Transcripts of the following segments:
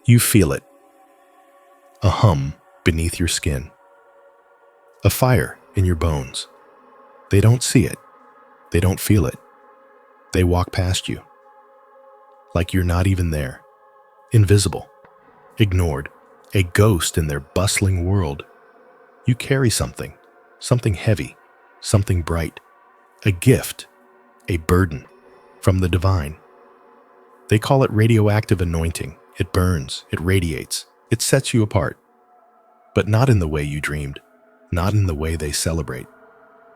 You feel it, a hum beneath your skin, a fire in your bones. They don't see it, they don't feel it. They walk past you, like you're not even there, invisible, ignored, a ghost in their bustling world. You carry something heavy, something bright, a gift, a burden from the divine. They call it radioactive anointing. It burns, it radiates, it sets you apart. But not in the way you dreamed, not in the way they celebrate.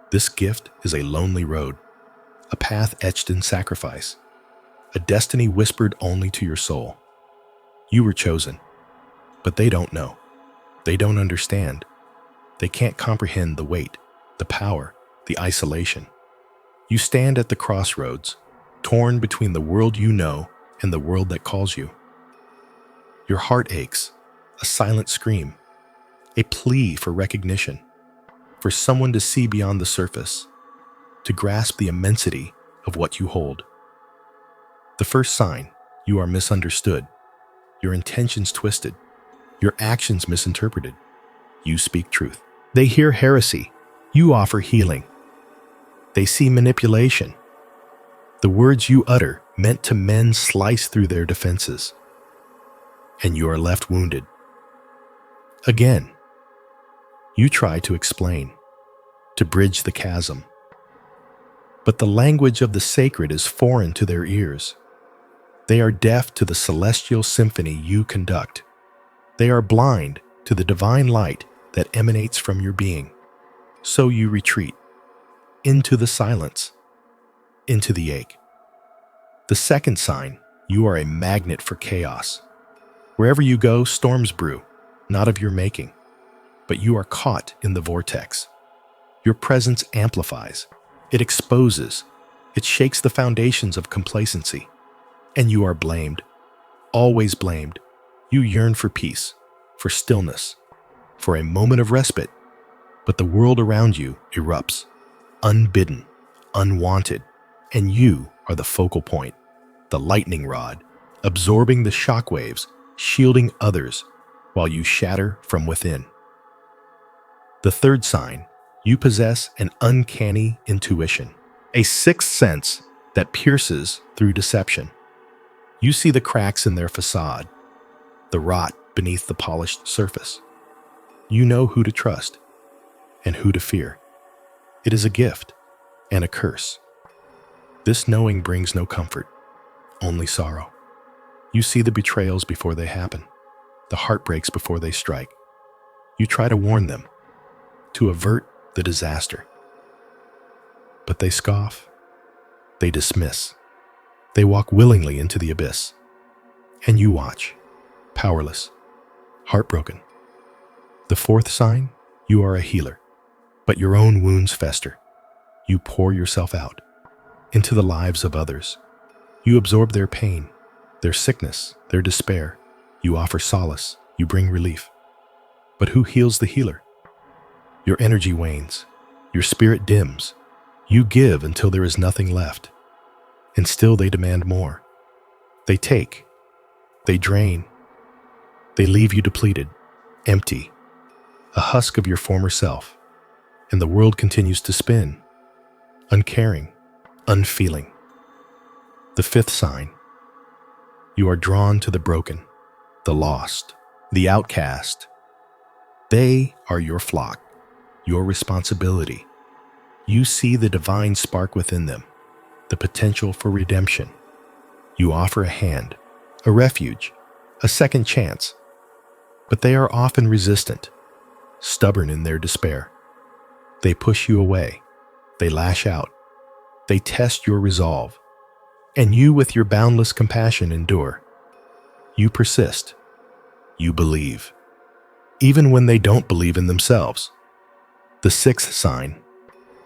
This gift is a lonely road, a path etched in sacrifice, a destiny whispered only to your soul. You were chosen, but they don't know. They don't understand. They can't comprehend the weight, the power, the isolation. You stand at the crossroads, torn between the world you know and the world that calls you. Your heart aches, a silent scream, a plea for recognition, for someone to see beyond the surface, to grasp the immensity of what you hold. The first sign, you are misunderstood, your intentions twisted, your actions misinterpreted. You speak truth. They hear heresy, you offer healing. They see manipulation. The words you utter meant to men slice through their defenses, and you are left wounded. Again, you try to explain, to bridge the chasm. But the language of the sacred is foreign to their ears. They are deaf to the celestial symphony you conduct. They are blind to the divine light that emanates from your being. So you retreat into the silence, into the ache. The second sign, you are a magnet for chaos. Wherever you go, storms brew, not of your making, but you are caught in the vortex. Your presence amplifies, it exposes, it shakes the foundations of complacency, and you are blamed, always blamed. You yearn for peace, for stillness, for a moment of respite, but the world around you erupts, unbidden, unwanted, and you are the focal point, the lightning rod, absorbing the shockwaves, shielding others while you shatter from within. The third sign, you possess an uncanny intuition, a sixth sense that pierces through deception. You see the cracks in their facade, the rot beneath the polished surface. You know who to trust and who to fear. It is a gift and a curse. This knowing brings no comfort, only sorrow. You see the betrayals before they happen, the heartbreaks before they strike. You try to warn them, to avert the disaster. But they scoff, they dismiss, they walk willingly into the abyss. And you watch, powerless, heartbroken. The fourth sign, you are a healer, but your own wounds fester. You pour yourself out into the lives of others. You absorb their pain, their sickness, their despair. You offer solace, you bring relief. But who heals the healer? Your energy wanes, your spirit dims. You give until there is nothing left. And still they demand more. They take, they drain, they leave you depleted, empty, a husk of your former self. And the world continues to spin, uncaring, unfeeling. The fifth sign, you are drawn to the broken, the lost, the outcast. They are your flock, your responsibility. You see the divine spark within them, the potential for redemption. You offer a hand, a refuge, a second chance. But they are often resistant, stubborn in their despair. They push you away, they lash out, they test your resolve, and you with your boundless compassion endure. You persist, you believe, even when they don't believe in themselves. The sixth sign,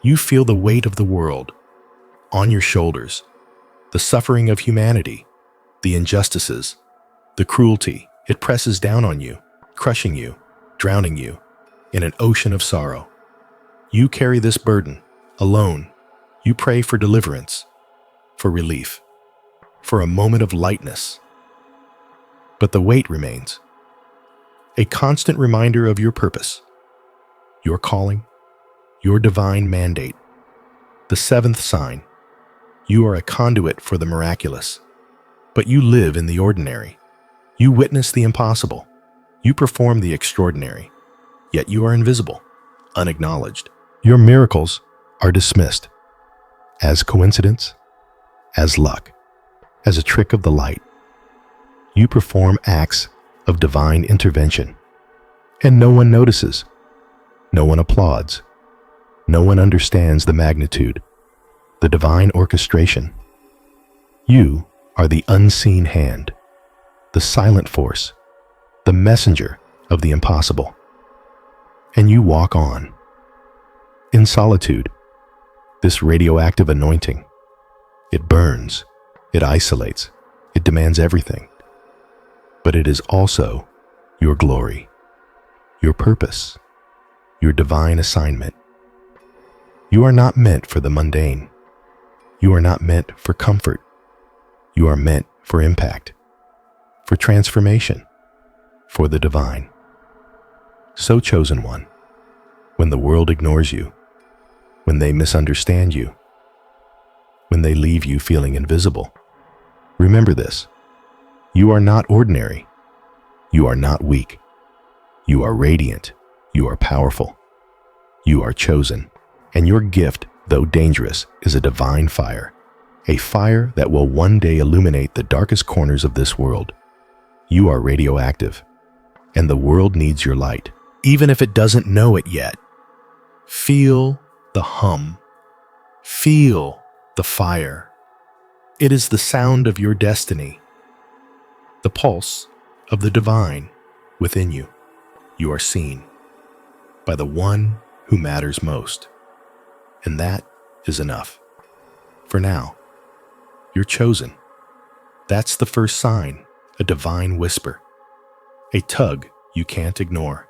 you feel the weight of the world on your shoulders, the suffering of humanity, the injustices, the cruelty. It presses down on you, crushing you, drowning you in an ocean of sorrow. You carry this burden alone. You pray for deliverance, for relief, for a moment of lightness. but the weight remains. A constant reminder of your purpose, your calling, your divine mandate. The seventh sign, you are a conduit for the miraculous, but you live in the ordinary. You witness the impossible. You perform the extraordinary, yet you are invisible, unacknowledged. Your miracles are dismissed as coincidence, as luck, as a trick of the light. You perform acts of divine intervention, and no one notices, no one applauds, no one understands the magnitude, the divine orchestration. You are the unseen hand, the silent force, the messenger of the impossible. And you walk on. In solitude, this radioactive anointing, it burns, it isolates, it demands everything. But it is also your glory, your purpose, your divine assignment. You are not meant for the mundane. You are not meant for comfort. You are meant for impact, for transformation, for the divine. So, chosen one, when the world ignores you, when they misunderstand you, when they leave you feeling invisible, remember this: you are not ordinary. You are not weak. You are radiant. You are powerful. You are chosen. And your gift, though dangerous, is a divine fire, a fire that will one day illuminate the darkest corners of this world. You are radioactive, and the world needs your light, even if it doesn't know it yet. Feel the hum. Feel the fire. It is the sound of your destiny, the pulse of the divine within you. You are seen by the one who matters most, and that is enough. For now, you're chosen. That's the first sign, a divine whisper, a tug you can't ignore.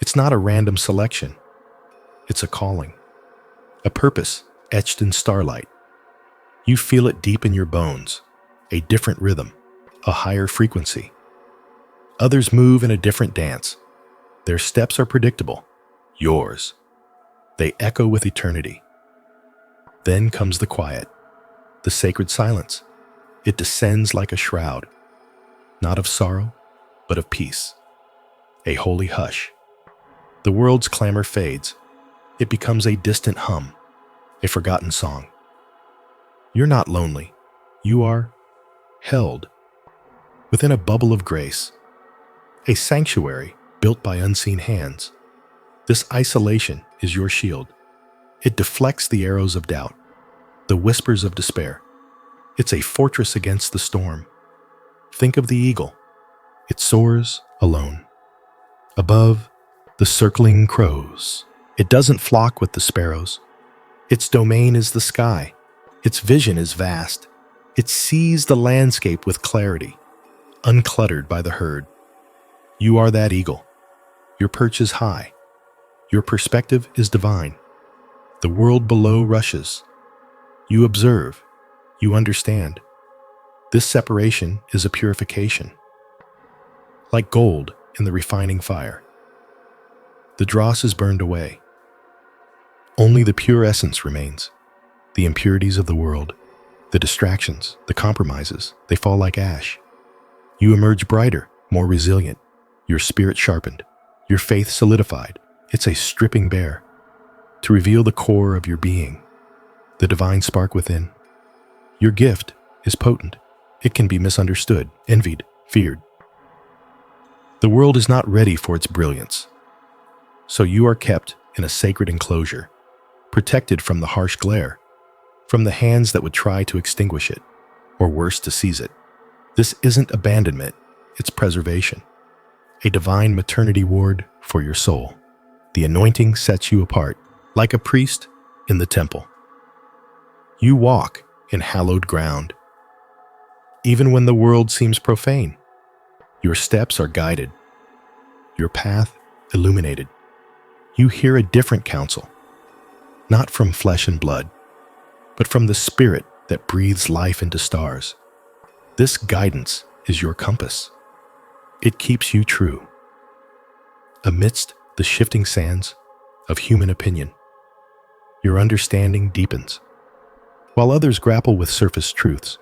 It's not a random selection. It's a calling, a purpose etched in starlight. You feel it deep in your bones, a different rhythm, a higher frequency. Others move in a different dance. Their steps are predictable. Yours, they echo with eternity. Then comes the quiet, the sacred silence. It descends like a shroud, not of sorrow, but of peace. A holy hush. The world's clamor fades. It becomes a distant hum, a forgotten song. You're not lonely. You are held within a bubble of grace, a sanctuary built by unseen hands. This isolation is your shield. It deflects the arrows of doubt, the whispers of despair. It's a fortress against the storm. Think of the eagle. It soars alone, above the circling crows. It doesn't flock with the sparrows. Its domain is the sky. Its vision is vast. It sees the landscape with clarity, uncluttered by the herd. You are that eagle. Your perch is high. Your perspective is divine. The world below rushes. You observe. You understand. This separation is a purification. Like gold in the refining fire. The dross is burned away. Only the pure essence remains. The impurities of the world, the distractions, the compromises, they fall like ash. You emerge brighter, more resilient, your spirit sharpened, your faith solidified. It's a stripping bare to reveal the core of your being, the divine spark within. Your gift is potent. It can be misunderstood, envied, feared. The world is not ready for its brilliance, so you are kept in a sacred enclosure, protected from the harsh glare, from the hands that would try to extinguish it, or worse, to seize it. This isn't abandonment, it's preservation, a divine maternity ward for your soul. The anointing sets you apart, like a priest in the temple. You walk in hallowed ground. Even when the world seems profane, your steps are guided, your path illuminated. You hear a different counsel, not from flesh and blood, but from the spirit that breathes life into stars. This guidance is your compass. It keeps you true. Amidst the shifting sands of human opinion, your understanding deepens. While others grapple with surface truths,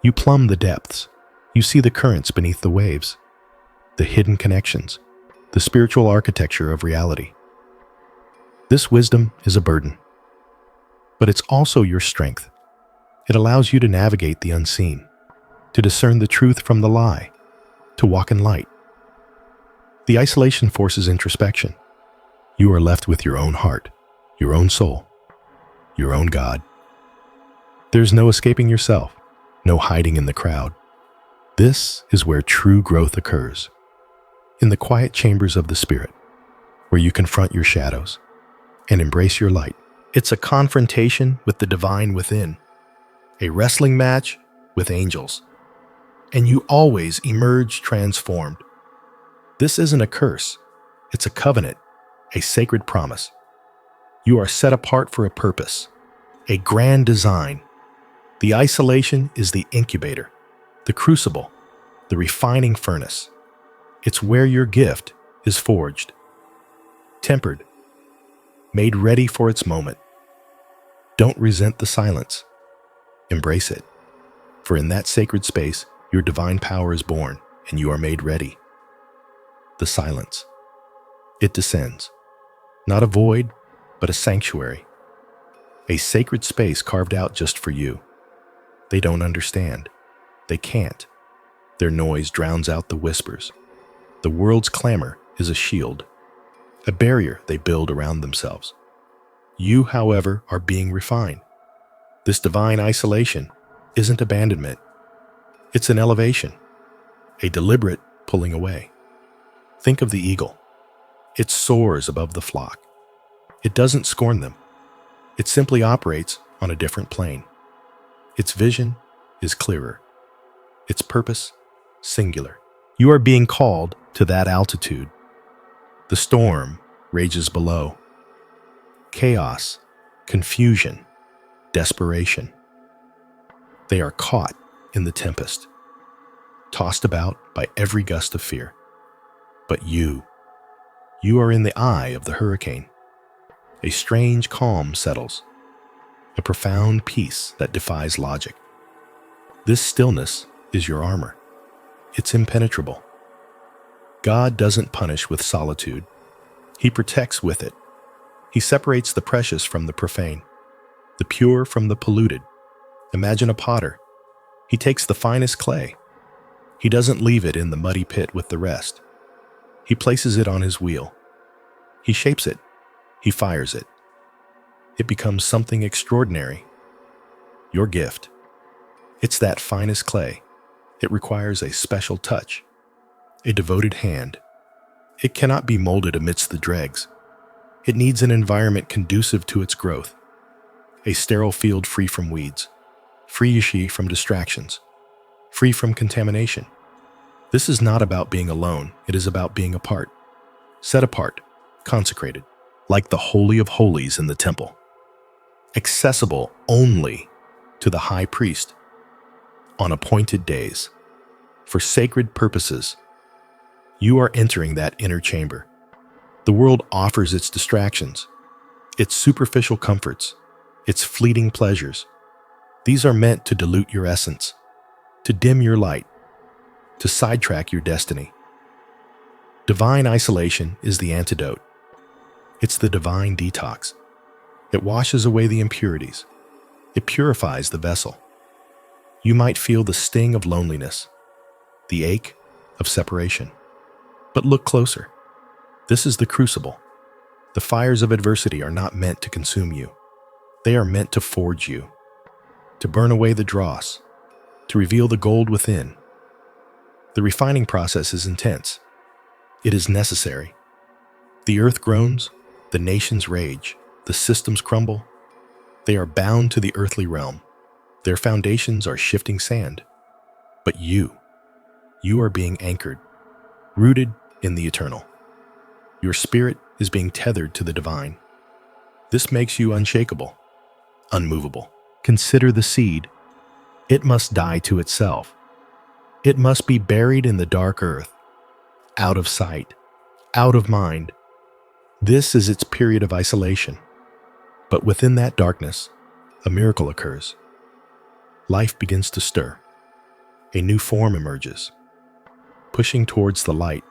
you plumb the depths. You see the currents beneath the waves, the hidden connections, the spiritual architecture of reality. This wisdom is a burden, but it's also your strength. It allows you to navigate the unseen, to discern the truth from the lie, to walk in light. The isolation forces introspection. You are left with your own heart, your own soul, your own God. There's no escaping yourself, no hiding in the crowd. This is where true growth occurs. In the quiet chambers of the spirit, where you confront your shadows and embrace your light. It's a confrontation with the divine within, a wrestling match with angels, and you always emerge transformed. This isn't a curse, it's a covenant, a sacred promise. You are set apart for a purpose, a grand design. The isolation is the incubator, the crucible, the refining furnace. It's where your gift is forged, tempered, made ready for its moment. Don't resent the silence. Embrace it. For in that sacred space, your divine power is born and you are made ready. The silence. It descends. Not a void, but a sanctuary. A sacred space carved out just for you. They don't understand. They can't. Their noise drowns out the whispers. The world's clamor is a shield, a barrier they build around themselves. You, however, are being refined. This divine isolation isn't abandonment. It's an elevation, a deliberate pulling away. Think of the eagle. It soars above the flock. It doesn't scorn them. It simply operates on a different plane. Its vision is clearer. Its purpose, singular. You are being called to that altitude. The storm rages below. Chaos, confusion, desperation. They are caught in the tempest, tossed about by every gust of fear. But you are in the eye of the hurricane. A strange calm settles, a profound peace that defies logic. This stillness is your armor. It's impenetrable. God doesn't punish with solitude. He protects with it. He separates the precious from the profane, the pure from the polluted. Imagine a potter. He takes the finest clay. He doesn't leave it in the muddy pit with the rest. He places it on his wheel. He shapes it. He fires it. It becomes something extraordinary. Your gift. It's that finest clay. It requires a special touch, a devoted hand. It cannot be molded amidst the dregs. It needs an environment conducive to its growth, a sterile field free from weeds, free from distractions, free from contamination. This is not about being alone. It is about being apart, set apart, consecrated, like the Holy of Holies in the temple, accessible only to the high priest on appointed days, for sacred purposes. You are entering that inner chamber. The world offers its distractions, its superficial comforts, its fleeting pleasures. These are meant to dilute your essence, to dim your light, to sidetrack your destiny. Divine isolation is the antidote. It's the divine detox. It washes away the impurities. It purifies the vessel. You might feel the sting of loneliness, the ache of separation. But look closer. This is the crucible. The fires of adversity are not meant to consume you. They are meant to forge you, to burn away the dross, to reveal the gold within. The refining process is intense. It is necessary. The earth groans, the nations rage, the systems crumble. They are bound to the earthly realm. Their foundations are shifting sand. But you are being anchored, rooted in the eternal. Your spirit is being tethered to the divine. This makes you unshakable, unmovable. Consider the seed. It must die to itself. It must be buried in the dark earth, out of sight, out of mind. This is its period of isolation. But within that darkness, a miracle occurs. Life begins to stir. A new form emerges, pushing towards the light,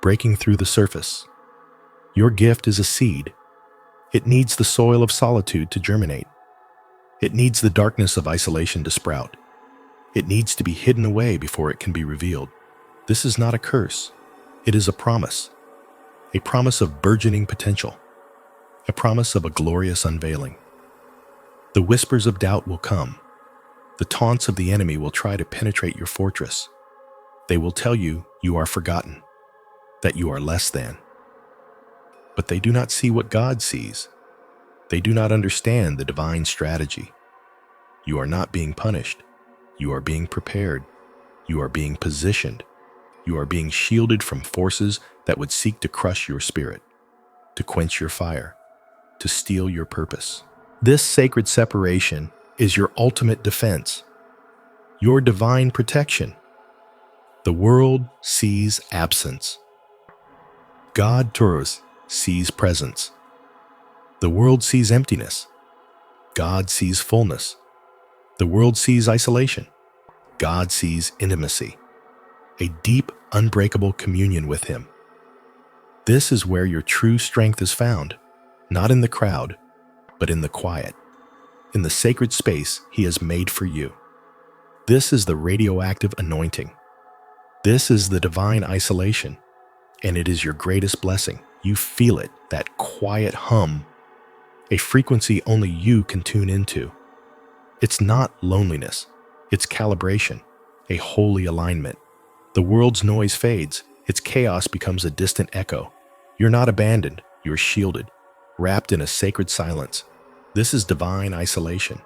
breaking through the surface. Your gift is a seed. It needs the soil of solitude to germinate. It needs the darkness of isolation to sprout. It needs to be hidden away before it can be revealed. This is not a curse. It is a promise of burgeoning potential, a promise of a glorious unveiling. The whispers of doubt will come. The taunts of the enemy will try to penetrate your fortress. They will tell you you are forgotten, that you are less than. But they do not see what God sees. They do not understand the divine strategy. You are not being punished. You are being prepared. You are being positioned. You are being shielded from forces that would seek to crush your spirit, to quench your fire, to steal your purpose. This sacred separation is your ultimate defense, your divine protection. The world sees absence. God, Taurus, sees presence. The world sees emptiness. God sees fullness. The world sees isolation. God sees intimacy, a deep, unbreakable communion with Him. This is where your true strength is found, not in the crowd, but in the quiet, in the sacred space He has made for you. This is the radioactive anointing. This is the divine isolation, and it is your greatest blessing. You feel it, that quiet hum, a frequency only you can tune into. It's not loneliness, it's calibration, a holy alignment. The world's noise fades, its chaos becomes a distant echo. You're not abandoned, you're shielded, wrapped in a sacred silence. This is divine isolation,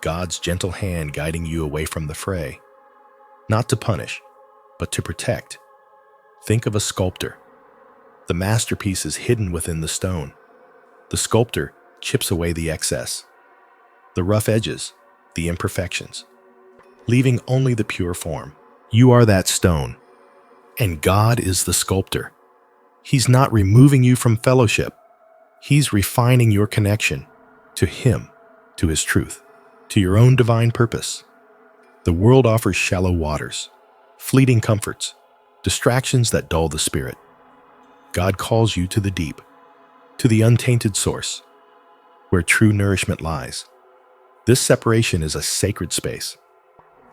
God's gentle hand guiding you away from the fray. Not to punish, but to protect. Think of a sculptor. The masterpiece is hidden within the stone. The sculptor chips away the excess, the rough edges, the imperfections, leaving only the pure form. You are that stone, and God is the sculptor. He's not removing you from fellowship. He's refining your connection to Him, to His truth, to your own divine purpose. The world offers shallow waters, fleeting comforts, distractions that dull the spirit. God calls you to the deep, to the untainted source, where true nourishment lies. This separation is a sacred space,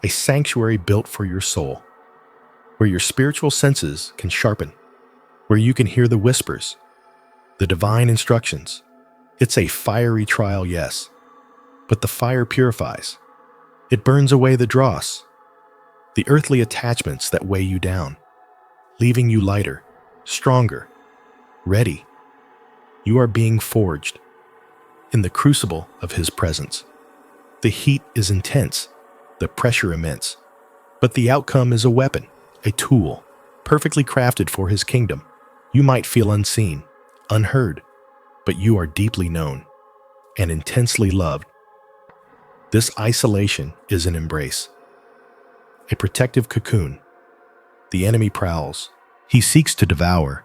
a sanctuary built for your soul, where your spiritual senses can sharpen, where you can hear the whispers, the divine instructions. It's a fiery trial, yes, but the fire purifies. It burns away the dross, the earthly attachments that weigh you down, leaving you lighter, stronger, ready. You are being forged in the crucible of His presence. The heat is intense, the pressure immense, but the outcome is a weapon, a tool, perfectly crafted for His kingdom. You might feel unseen, unheard, but you are deeply known and intensely loved. This isolation is an embrace, a protective cocoon. The enemy prowls. He seeks to devour,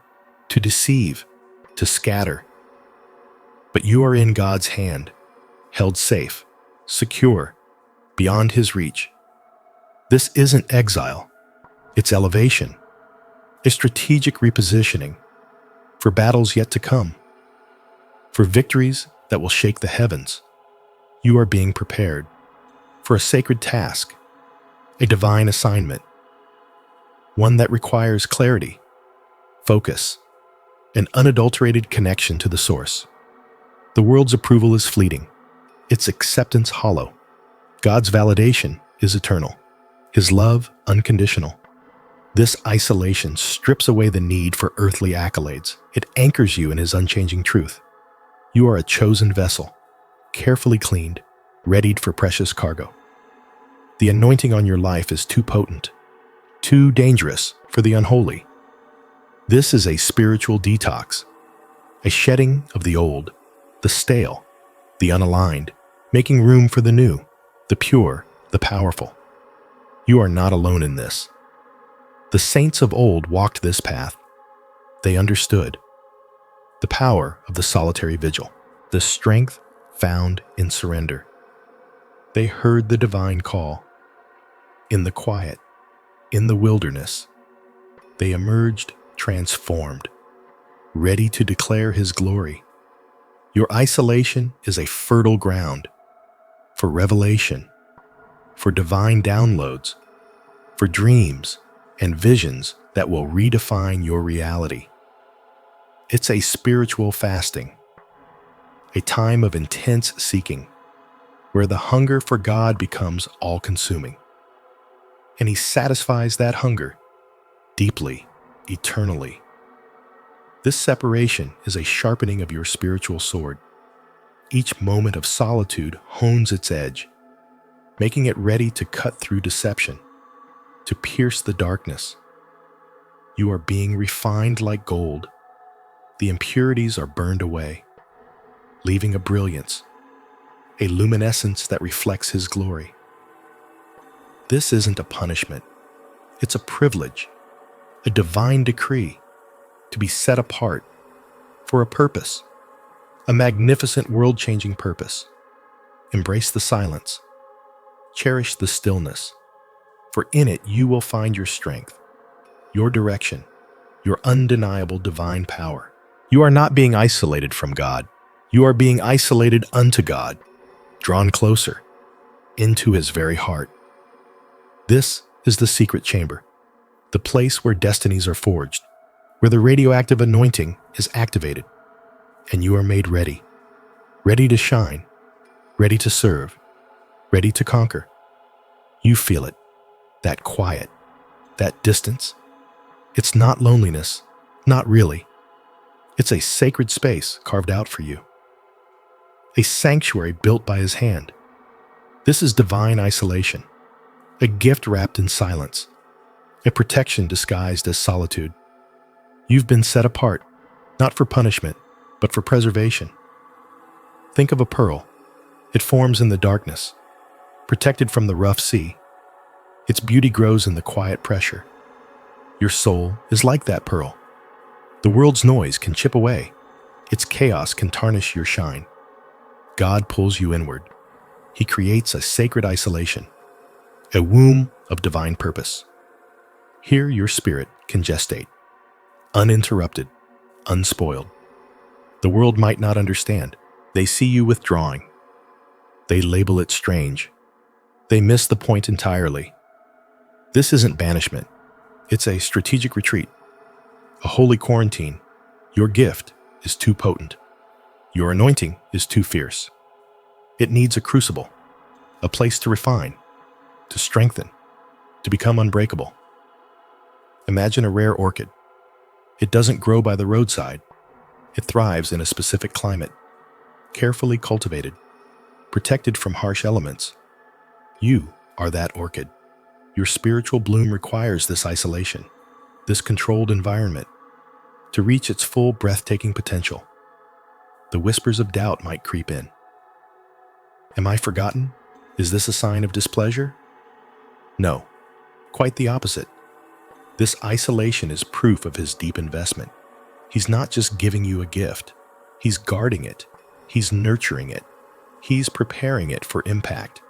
to deceive, to scatter. But you are in God's hand, held safe, secure, beyond His reach. This isn't exile, it's elevation, a strategic repositioning for battles yet to come, for victories that will shake the heavens. You are being prepared for a sacred task, a divine assignment, one that requires clarity, focus, an unadulterated connection to the source. The world's approval is fleeting, its acceptance hollow. God's validation is eternal, His love unconditional. This isolation strips away the need for earthly accolades. It anchors you in His unchanging truth. You are a chosen vessel, carefully cleaned, readied for precious cargo. The anointing on your life is too potent, too dangerous for the unholy. This is a spiritual detox, a shedding of the old, the stale, the unaligned, making room for the new, the pure, the powerful. You are not alone in this. The saints of old walked this path. They understood the power of the solitary vigil, the strength found in surrender. They heard the divine call. In the quiet, in the wilderness, they emerged transformed, ready to declare His glory. Your isolation is a fertile ground for revelation, for divine downloads, for dreams and visions that will redefine your reality. It's a spiritual fasting, a time of intense seeking, where the hunger for God becomes all-consuming. And He satisfies that hunger deeply, eternally. This separation is a sharpening of your spiritual sword. Each moment of solitude hones its edge, making it ready to cut through deception, to pierce the darkness. You are being refined like gold. The impurities are burned away, leaving a brilliance, a luminescence that reflects His glory. This isn't a punishment. It's a privilege, a divine decree to be set apart for a purpose, a magnificent world-changing purpose. Embrace the silence. Cherish the stillness, for in it you will find your strength, your direction, your undeniable divine power. You are not being isolated from God. You are being isolated unto God, drawn closer into His very heart. This is the secret chamber, the place where destinies are forged, where the radioactive anointing is activated, and you are made ready, ready to shine, ready to serve, ready to conquer. You feel it, that quiet, that distance. It's not loneliness, not really. It's a sacred space carved out for you, a sanctuary built by His hand. This is divine isolation, a gift wrapped in silence, a protection disguised as solitude. You've been set apart, not for punishment, but for preservation. Think of a pearl. It forms in the darkness, protected from the rough sea. Its beauty grows in the quiet pressure. Your soul is like that pearl. The world's noise can chip away. Its chaos can tarnish your shine. God pulls you inward. He creates a sacred isolation, a womb of divine purpose. Here your spirit can gestate, uninterrupted, unspoiled. The world might not understand. They see you withdrawing. They label it strange. They miss the point entirely. This isn't banishment. It's a strategic retreat, a holy quarantine. Your gift is too potent. Your anointing is too fierce. It needs a crucible, a place to refine, to strengthen, to become unbreakable. Imagine a rare orchid. It doesn't grow by the roadside. It thrives in a specific climate, carefully cultivated, protected from harsh elements. You are that orchid. Your spiritual bloom requires this isolation, this controlled environment, to reach its full breathtaking potential. The whispers of doubt might creep in. Am I forgotten? Is this a sign of displeasure? No, quite the opposite. This isolation is proof of His deep investment. He's not just giving you a gift. He's guarding it. He's nurturing it. He's preparing it for impact.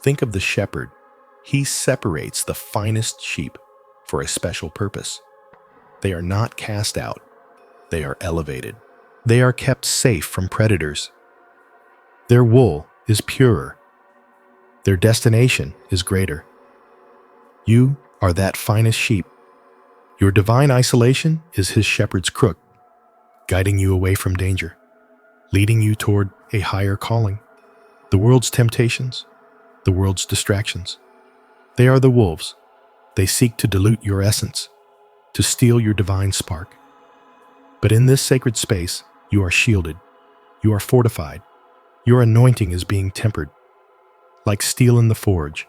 Think of the shepherd. He separates the finest sheep for a special purpose. They are not cast out. They are elevated. They are kept safe from predators. Their wool is purer. Their destination is greater. You are that finest sheep. Your divine isolation is His shepherd's crook, guiding you away from danger, leading you toward a higher calling. The world's temptations, the world's distractions, they are the wolves. They seek to dilute your essence, to steal your divine spark. But in this sacred space, you are shielded. You are fortified. Your anointing is being tempered. Like steel in the forge,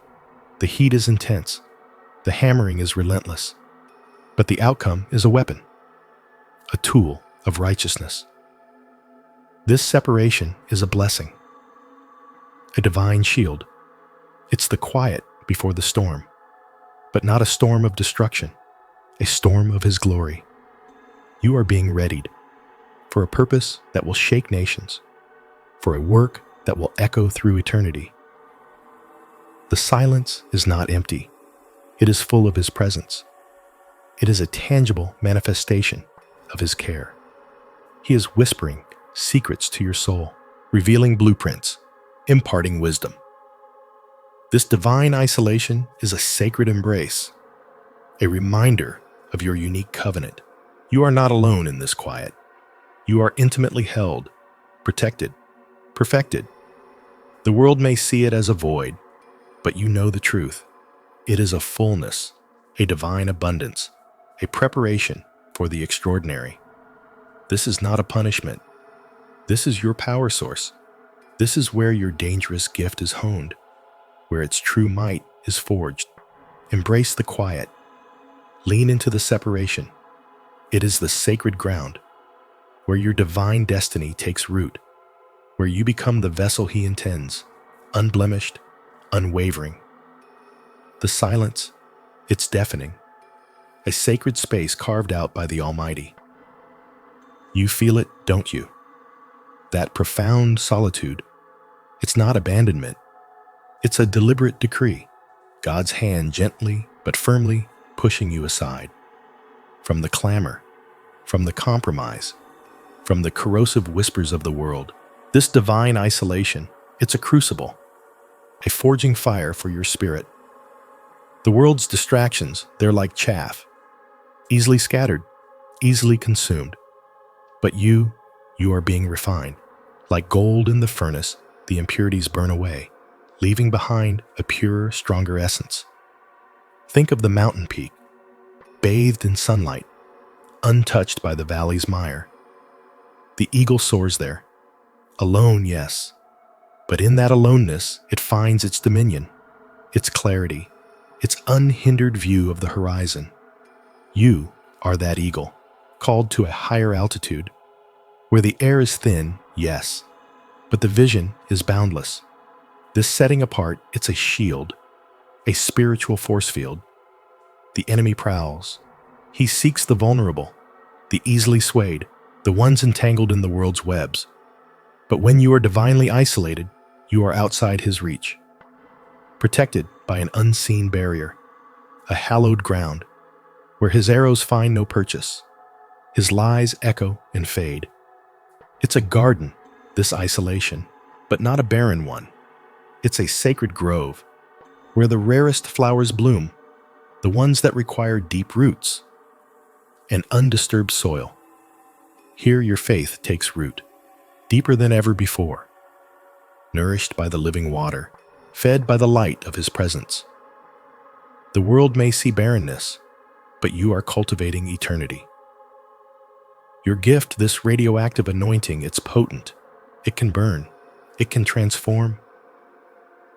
the heat is intense. The hammering is relentless. But the outcome is a weapon, a tool of righteousness. This separation is a blessing, a divine shield. It's the quiet before the storm, but not a storm of destruction, a storm of His glory. You are being readied for a purpose that will shake nations, for a work that will echo through eternity. The silence is not empty. It is full of His presence. It is a tangible manifestation of His care. He is whispering secrets to your soul, revealing blueprints, imparting wisdom. This divine isolation is a sacred embrace, a reminder of your unique covenant. You are not alone in this quiet. You are intimately held, protected, perfected. The world may see it as a void, but you know the truth. It is a fullness, a divine abundance, a preparation for the extraordinary. This is not a punishment. This is your power source. This is where your dangerous gift is honed, where its true might is forged. Embrace the quiet. Lean into the separation. It is the sacred ground, where your divine destiny takes root, where you become the vessel He intends, unblemished, unwavering. The silence, it's deafening, a sacred space carved out by the Almighty. You feel it, don't you? That profound solitude. It's not abandonment. It's a deliberate decree, God's hand gently but firmly pushing you aside. From the clamor, from the compromise, from the corrosive whispers of the world, this divine isolation, it's a crucible, a forging fire for your spirit. The world's distractions, they're like chaff, easily scattered, easily consumed. But you are being refined. Like gold in the furnace, the impurities burn away, leaving behind a purer, stronger essence. Think of the mountain peak, bathed in sunlight, untouched by the valley's mire. The eagle soars there, alone, yes, but in that aloneness, it finds its dominion, its clarity, its unhindered view of the horizon. You are that eagle, called to a higher altitude, where the air is thin, yes, but the vision is boundless. This setting apart, it's a shield, a spiritual force field. The enemy prowls. He seeks the vulnerable, the easily swayed, the ones entangled in the world's webs. But when you are divinely isolated, you are outside his reach, protected by an unseen barrier, a hallowed ground, where his arrows find no purchase, his lies echo and fade. It's a garden, this isolation, but not a barren one. It's a sacred grove, where the rarest flowers bloom, the ones that require deep roots, an undisturbed soil. Here your faith takes root, deeper than ever before, nourished by the living water, fed by the light of his presence. The world may see barrenness, but you are cultivating eternity. Your gift, this radioactive anointing, it's potent. It can burn. It can transform.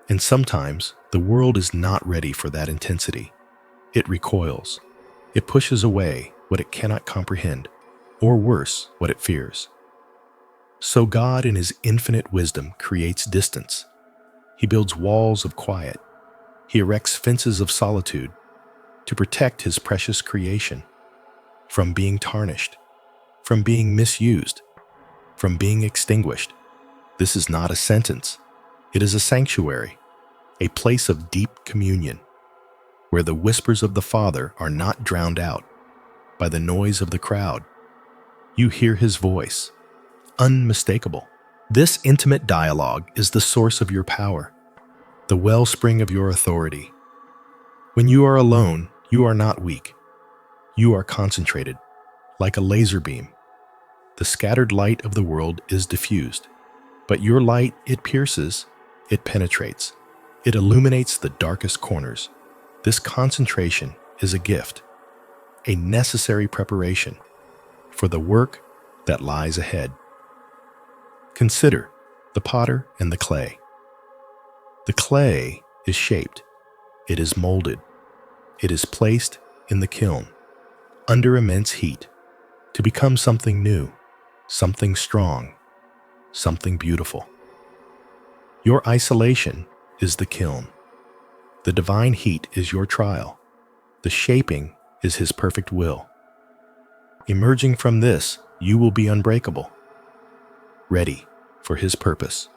And sometimes the world is not ready for that intensity. It recoils. It pushes away what it cannot comprehend, or worse, what it fears. So God, in his infinite wisdom, creates distance. He builds walls of quiet. He erects fences of solitude to protect his precious creation from being tarnished, from being misused, from being extinguished. This is not a sentence. It is a sanctuary, a place of deep communion, where the whispers of the Father are not drowned out by the noise of the crowd. You hear his voice, unmistakable. This intimate dialogue is the source of your power, the wellspring of your authority. When you are alone, you are not weak. You are concentrated, like a laser beam. The scattered light of the world is diffused, but your light, it pierces, it penetrates, it illuminates the darkest corners. This concentration is a gift, a necessary preparation for the work that lies ahead. Consider the potter and the clay. The clay is shaped, it is molded, it is placed in the kiln under immense heat to become something new, something strong, something beautiful. Your isolation is the kiln. The divine heat is your trial, The shaping is his perfect will. Emerging from this, you will be unbreakable, ready for his purpose.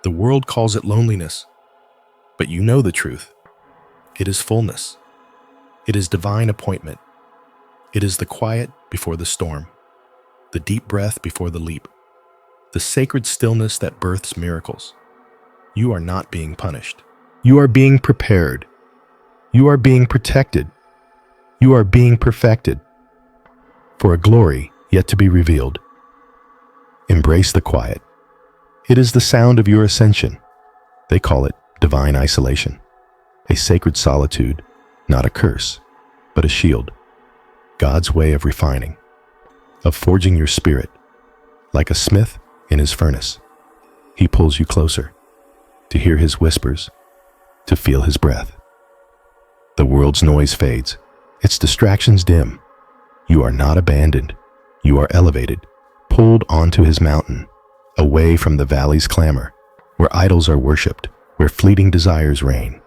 The world calls it loneliness, but you know the truth. It is fullness. It is divine appointment. It is the quiet before the storm, the deep breath before the leap, the sacred stillness that births miracles. You are not being punished. You are being prepared. You are being protected. You are being perfected for a glory yet to be revealed. Embrace the quiet. It is the sound of your ascension. They call it divine isolation, a sacred solitude, not a curse, but a shield. God's way of refining, of forging your spirit. Like a smith in his furnace, he pulls you closer, to hear his whispers, to feel his breath. The world's noise fades, its distractions dim. You are not abandoned. You are elevated, pulled onto his mountain, away from the valley's clamor, where idols are worshipped, where fleeting desires reign.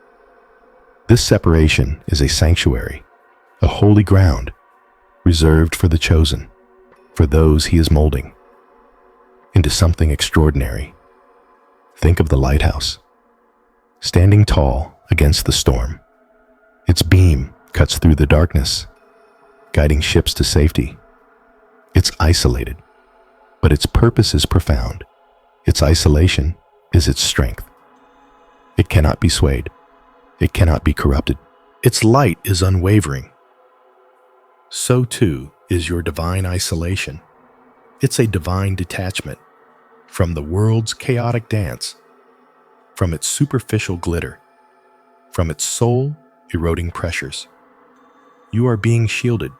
This separation is a sanctuary, a holy ground, reserved for the chosen, for those he is molding into something extraordinary. Think of the lighthouse, standing tall against the storm. Its beam cuts through the darkness, guiding ships to safety. It's isolated, but its purpose is profound. Its isolation is its strength. It cannot be swayed. It cannot be corrupted. Its light is unwavering. So too is your divine isolation. It's a divine detachment from the world's chaotic dance, from its superficial glitter, from its soul-eroding pressures. You are being shielded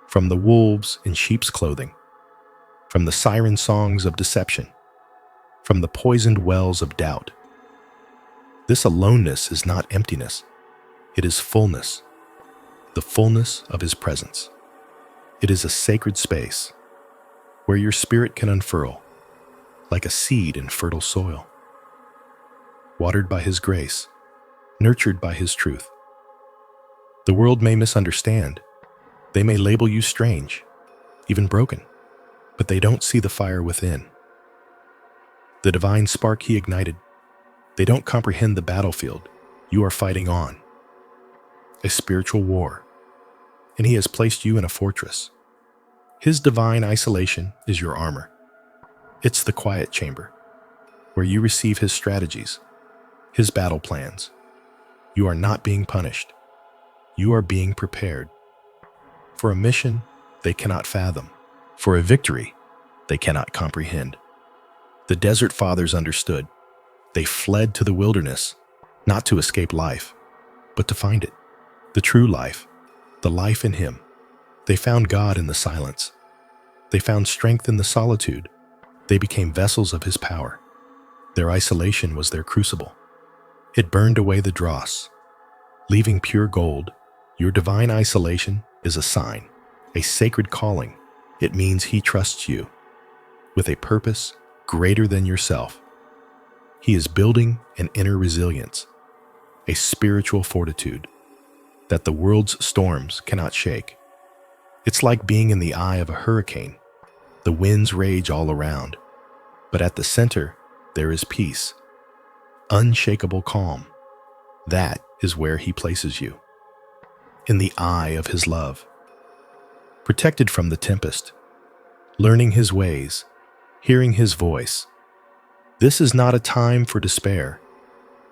from the wolves in sheep's clothing, from the siren songs of deception, from the poisoned wells of doubt. This aloneness is not emptiness. It is fullness, the fullness of his presence. It is a sacred space where your spirit can unfurl like a seed in fertile soil, watered by his grace, nurtured by his truth. The world may misunderstand. They may label you strange, even broken, but they don't see the fire within. The divine spark he ignited. They don't comprehend the battlefield you are fighting on, a spiritual war, and he has placed you in a fortress. His divine isolation is your armor. It's the quiet chamber where you receive his strategies, his battle plans. You are not being punished. You are being prepared for a mission they cannot fathom, for a victory they cannot comprehend. The Desert Fathers understood. They fled to the wilderness, not to escape life, but to find it, the true life, the life in him. They found God in the silence. They found strength in the solitude. They became vessels of his power. Their isolation was their crucible. It burned away the dross, leaving pure gold. Your divine isolation is a sign, a sacred calling. It means he trusts you with a purpose greater than yourself. He is building an inner resilience, a spiritual fortitude that the world's storms cannot shake. It's like being in the eye of a hurricane. The winds rage all around, but at the center there is peace, unshakable calm. That is where he places you, in the eye of his love, protected from the tempest, learning his ways, hearing his voice. This is not a time for despair.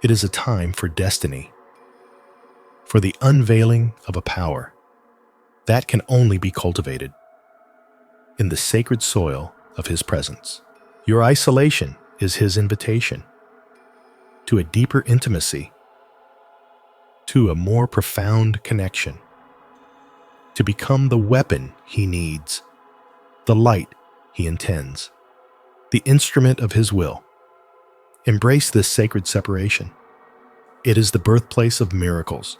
It is a time for destiny, for the unveiling of a power that can only be cultivated in the sacred soil of his presence. Your isolation is his invitation to a deeper intimacy, to a more profound connection, to become the weapon he needs, the light he intends, the instrument of his will. Embrace this sacred separation. It is the birthplace of miracles,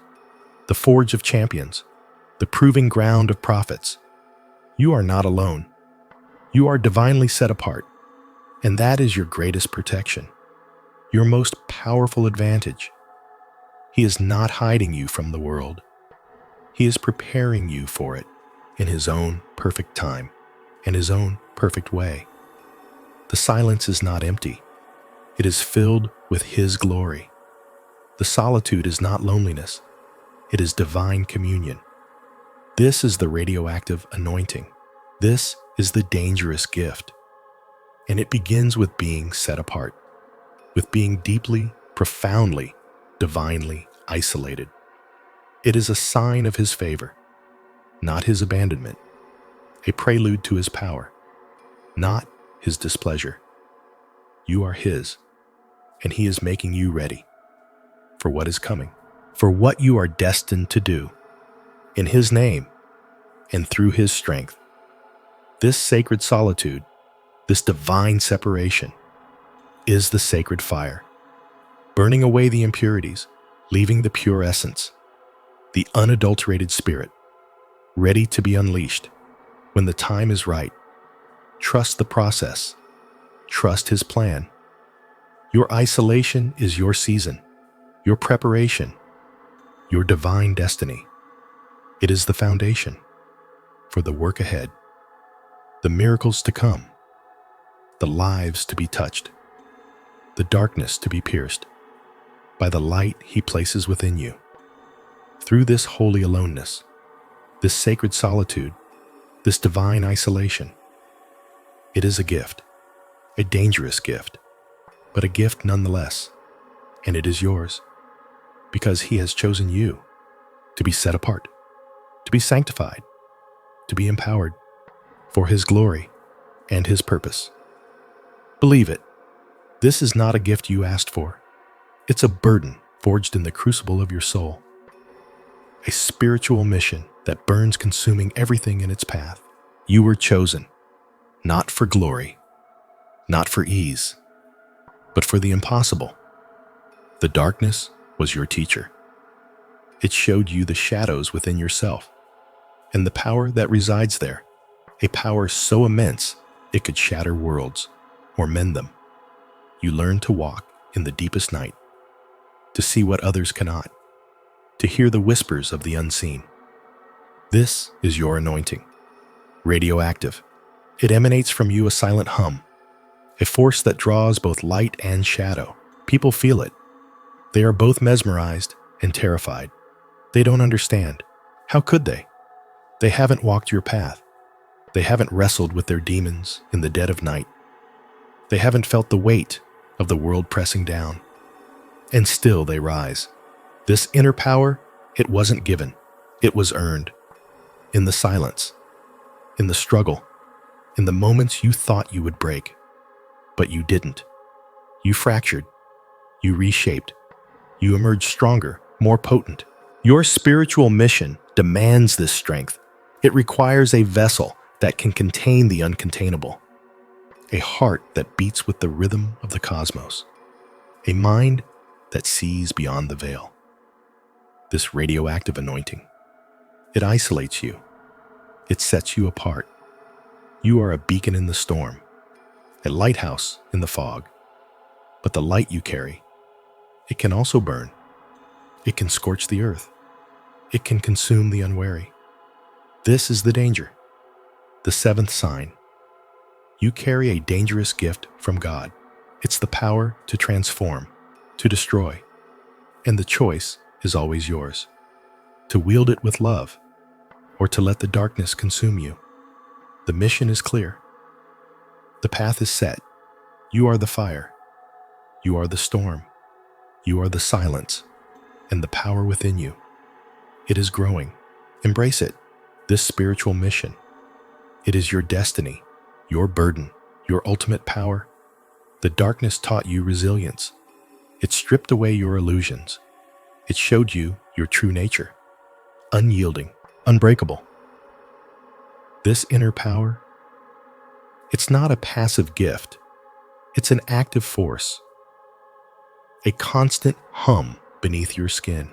the forge of champions, the proving ground of prophets. You are not alone. You are divinely set apart, and that is your greatest protection, your most powerful advantage. He is not hiding you from the world. He is preparing you for it in His own perfect time and His own perfect way. The silence is not empty. It is filled with His glory. The solitude is not loneliness. It is divine communion. This is the radioactive anointing. This is the dangerous gift. And it begins with being set apart, with being deeply, profoundly, divinely isolated. It is a sign of His favor, not His abandonment, a prelude to His power, not His displeasure. You are His, and He is making you ready for what is coming, for what you are destined to do. In His name and through His strength, this sacred solitude, this divine separation, is the sacred fire, burning away the impurities, leaving the pure essence, the unadulterated spirit, ready to be unleashed when the time is right. Trust the process. Trust His plan. Your isolation is your season, your preparation, your divine destiny. It is the foundation for the work ahead, the miracles to come, the lives to be touched, the darkness to be pierced by the light He places within you. Through this holy aloneness, this sacred solitude, this divine isolation, it is a gift, a dangerous gift, but a gift nonetheless, and it is yours because He has chosen you to be set apart, to be sanctified, to be empowered for His glory and His purpose. Believe it. This is not a gift you asked for. It's a burden forged in the crucible of your soul, a spiritual mission that burns, consuming everything in its path. You were chosen, not for glory, not for ease, but for the impossible. The darkness was your teacher. It showed you the shadows within yourself and the power that resides there, a power so immense it could shatter worlds or mend them. You learned to walk in the deepest night, to see what others cannot, to hear the whispers of the unseen. This is your anointing, radioactive. It emanates from you, a silent hum, a force that draws both light and shadow. People feel it. They are both mesmerized and terrified. They don't understand. How could they? They haven't walked your path. They haven't wrestled with their demons in the dead of night. They haven't felt the weight of the world pressing down. And still they rise. This inner power, it wasn't given. It was earned. In the silence, in the struggle, in the moments you thought you would break. But you didn't. You fractured. You reshaped. You emerged stronger, more potent. Your spiritual mission demands this strength. It requires a vessel that can contain the uncontainable, a heart that beats with the rhythm of the cosmos, a mind that sees beyond the veil. This radioactive anointing, it isolates you. It sets you apart. You are a beacon in the storm, a lighthouse in the fog. But the light you carry, it can also burn. It can scorch the earth. It can consume the unwary. This is the danger. The seventh sign. You carry a dangerous gift from God. It's the power to transform, to destroy. And the choice is always yours. To wield it with love, or to let the darkness consume you. The mission is clear. The path is set. You are the fire. You are the storm. You are the silence and the power within you. It is growing. Embrace it. This spiritual mission. It is your destiny, your burden, your ultimate power. The darkness taught you resilience. It stripped away your illusions. It showed you your true nature. Unyielding, unbreakable. This inner power, it's not a passive gift. It's an active force. A constant hum beneath your skin.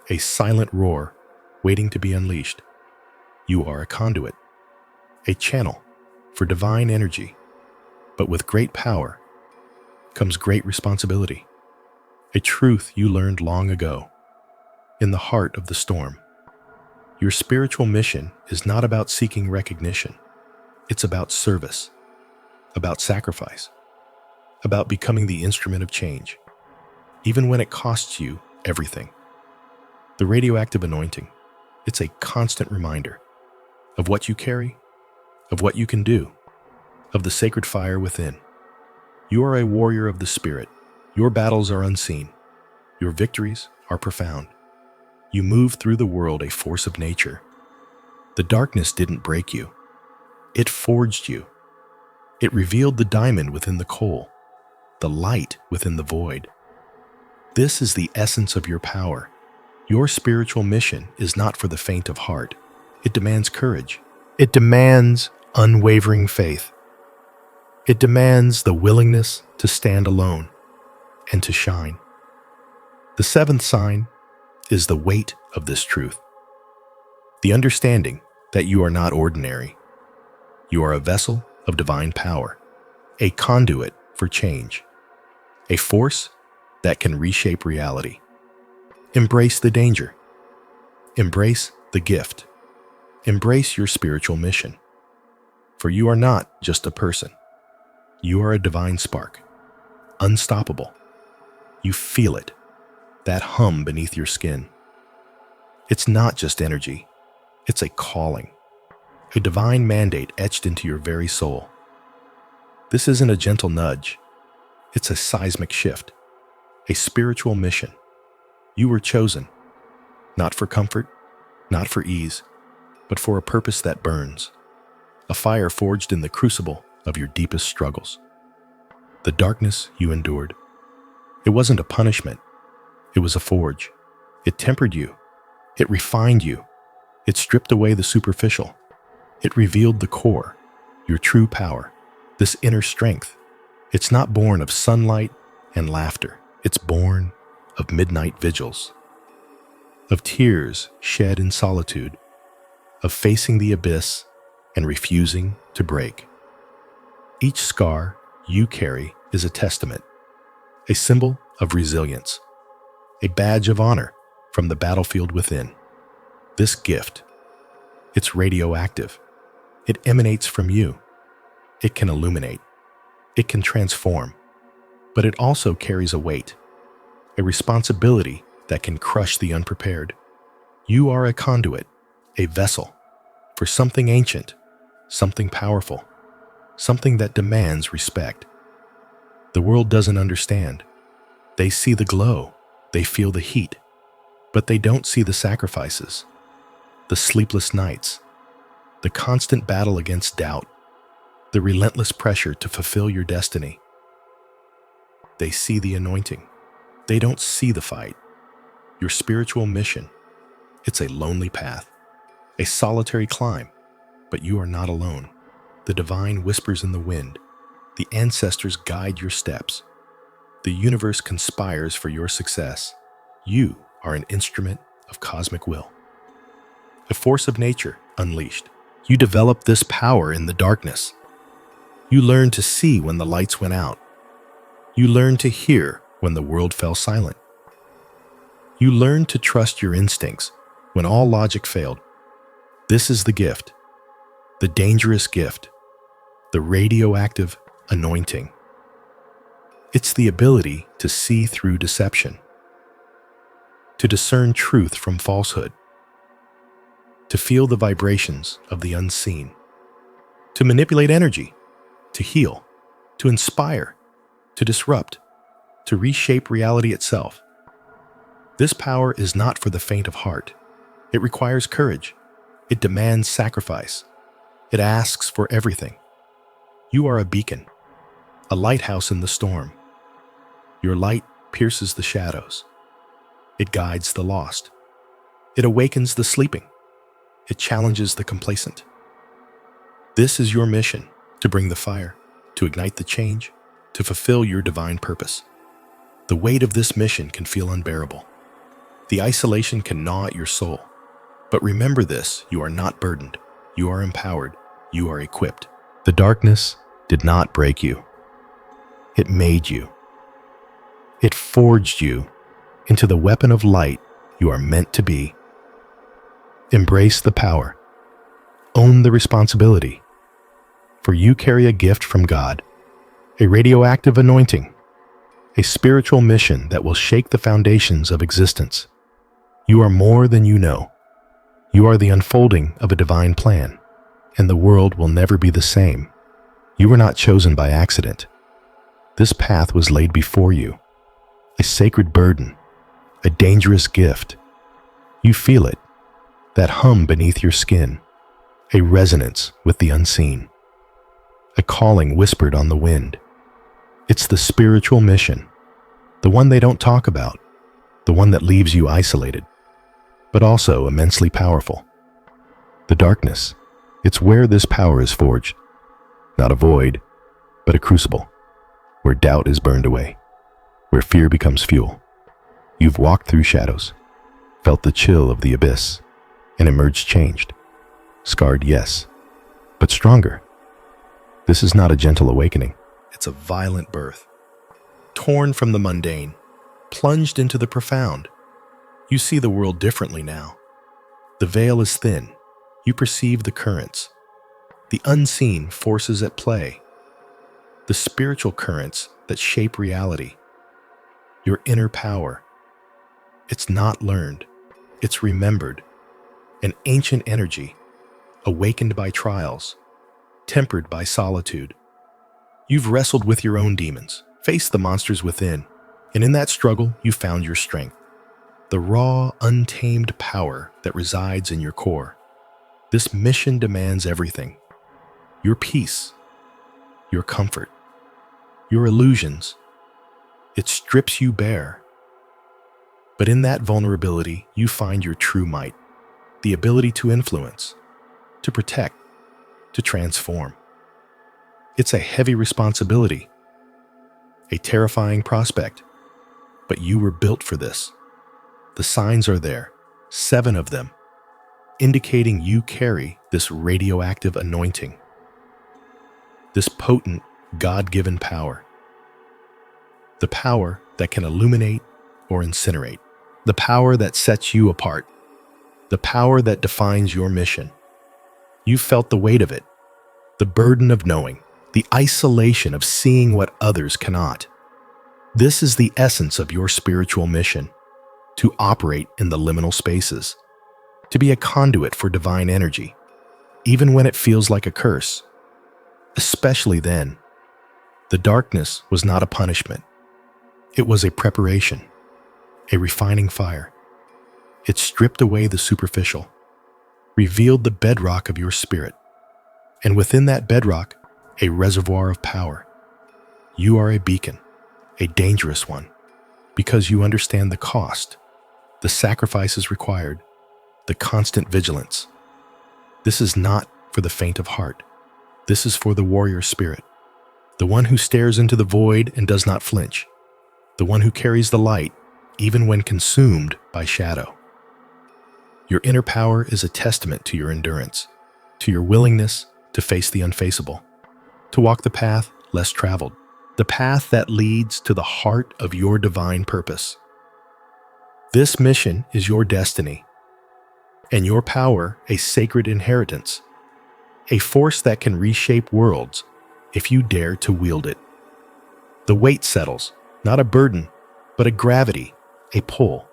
A silent roar waiting to be unleashed. You are a conduit, a channel for divine energy. But with great power comes great responsibility. a truth you learned long ago. In the heart of the storm, your spiritual mission is not about seeking recognition. It's about service, about sacrifice, about becoming the instrument of change, even when it costs you everything. The radioactive anointing, it's a constant reminder of what you carry, of what you can do, of the sacred fire within. You are a warrior of the spirit. Your battles are unseen. Your victories are profound. You move through the world a force of nature. The darkness didn't break you. It forged you. It revealed the diamond within the coal, the light within the void. This is the essence of your power. Your spiritual mission is not for the faint of heart. It demands courage. It demands unwavering faith. It demands the willingness to stand alone and to shine. The seventh sign is the weight of this truth. The understanding that you are not ordinary. You are a vessel of divine power, a conduit for change, a force that can reshape reality. Embrace the danger. Embrace the gift. Embrace your spiritual mission. For you are not just a person. You are a divine spark, unstoppable. You feel it, that hum beneath your skin. It's not just energy, it's a calling, a divine mandate etched into your very soul. This isn't a gentle nudge, it's a seismic shift, a spiritual mission. You were chosen, not for comfort, not for ease, but for a purpose that burns, a fire forged in the crucible of your deepest struggles. The darkness you endured, it wasn't a punishment, it was a forge. It tempered you, it refined you, it stripped away the superficial, it revealed the core, your true power, this inner strength. It's not born of sunlight and laughter, it's born of midnight vigils, of tears shed in solitude, of facing the abyss and refusing to break. Each scar you carry is a testament, a symbol of resilience, a badge of honor from the battlefield within. This gift, it's radioactive. It emanates from you. It can illuminate. It can transform. But it also carries a weight, a responsibility that can crush the unprepared. You are a conduit, a vessel, for something ancient, something powerful, something that demands respect. The world doesn't understand. They see the glow, they feel the heat, but they don't see the sacrifices, the sleepless nights, the constant battle against doubt, the relentless pressure to fulfill your destiny. They see the anointing. They don't see the fight. Your spiritual mission, it's a lonely path, a solitary climb, but you are not alone. The divine whispers in the wind. The ancestors guide your steps. The universe conspires for your success. You are an instrument of cosmic will, a force of nature unleashed. You develop this power in the darkness. You learn to see when the lights went out. You learn to hear when the world fell silent. You learn to trust your instincts when all logic failed. This is the gift, the dangerous gift, the radioactive anointing. It's the ability to see through deception, to discern truth from falsehood, to feel the vibrations of the unseen, to manipulate energy, to heal, to inspire, to disrupt, to reshape reality itself. This power is not for the faint of heart. It requires courage. It demands sacrifice. It asks for everything. You are a beacon, a lighthouse in the storm. Your light pierces the shadows. It guides the lost. It awakens the sleeping. It challenges the complacent. This is your mission, to bring the fire, to ignite the change, to fulfill your divine purpose. The weight of this mission can feel unbearable. The isolation can gnaw at your soul. But remember this, you are not burdened. You are empowered. You are equipped. The darkness did not break you. It made you. It forged you into the weapon of light you are meant to be. Embrace the power. Own the responsibility. For you carry a gift from God, a radioactive anointing, a spiritual mission that will shake the foundations of existence. You are more than you know. You are the unfolding of a divine plan, and the world will never be the same. You were not chosen by accident. This path was laid before you, a sacred burden, a dangerous gift. You feel it, that hum beneath your skin, a resonance with the unseen, a calling whispered on the wind. It's the spiritual mission, the one they don't talk about, the one that leaves you isolated, but also immensely powerful. The darkness, it's where this power is forged, not a void, but a crucible, where doubt is burned away, where fear becomes fuel. You've walked through shadows, felt the chill of the abyss, and emerged changed. Scarred, yes, but stronger. This is not a gentle awakening. It's a violent birth. Torn from the mundane, plunged into the profound. You see the world differently now. The veil is thin. You perceive the currents, the unseen forces at play, the spiritual currents that shape reality. Your inner power. It's not learned. It's remembered. An ancient energy, awakened by trials, tempered by solitude. You've wrestled with your own demons, faced the monsters within, and in that struggle, you found your strength. The raw, untamed power that resides in your core. This mission demands everything. Your peace, your comfort, your illusions. It strips you bare. But in that vulnerability, you find your true might, the ability to influence, to protect, to transform. It's a heavy responsibility, a terrifying prospect, but you were built for this. The signs are there, 7 of them, indicating you carry this radioactive anointing, this potent, God-given power. The power that can illuminate or incinerate, the power that sets you apart, the power that defines your mission. You felt the weight of it, the burden of knowing, the isolation of seeing what others cannot. This is the essence of your spiritual mission, to operate in the liminal spaces, to be a conduit for divine energy, even when it feels like a curse. Especially then, the darkness was not a punishment. It was a preparation, a refining fire. It stripped away the superficial, revealed the bedrock of your spirit, and within that bedrock, a reservoir of power. You are a beacon, a dangerous one, because you understand the cost, the sacrifices required, the constant vigilance. This is not for the faint of heart. This is for the warrior spirit, the one who stares into the void and does not flinch, the one who carries the light even when consumed by shadow. Your inner power is a testament to your endurance, to your willingness to face the unfaceable, to walk the path less traveled, the path that leads to the heart of your divine purpose. This mission is your destiny, and your power a sacred inheritance, a force that can reshape worlds if you dare to wield it. The weight settles, not a burden, but a gravity, a pull.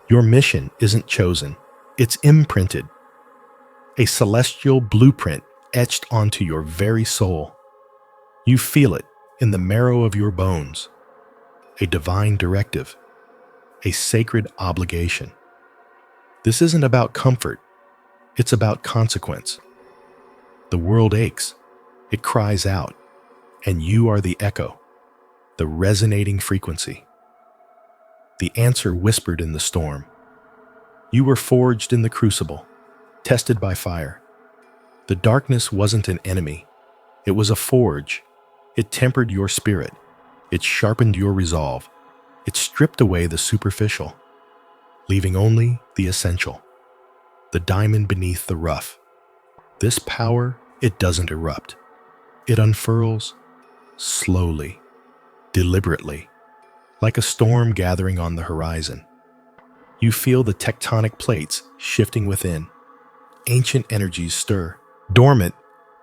Your mission isn't chosen, it's imprinted, a celestial blueprint etched onto your very soul. You feel it in the marrow of your bones, a divine directive, a sacred obligation. This isn't about comfort, it's about consequence. The world aches, it cries out, and you are the echo, the resonating frequency. The answer whispered in the storm. You were forged in the crucible, tested by fire. The darkness wasn't an enemy, it was a forge. It tempered your spirit, it sharpened your resolve, it stripped away the superficial, leaving only the essential, the diamond beneath the rough. This power, it doesn't erupt. It unfurls slowly, deliberately, Like a storm gathering on the horizon. You feel the tectonic plates shifting within. Ancient energies stir. Dormant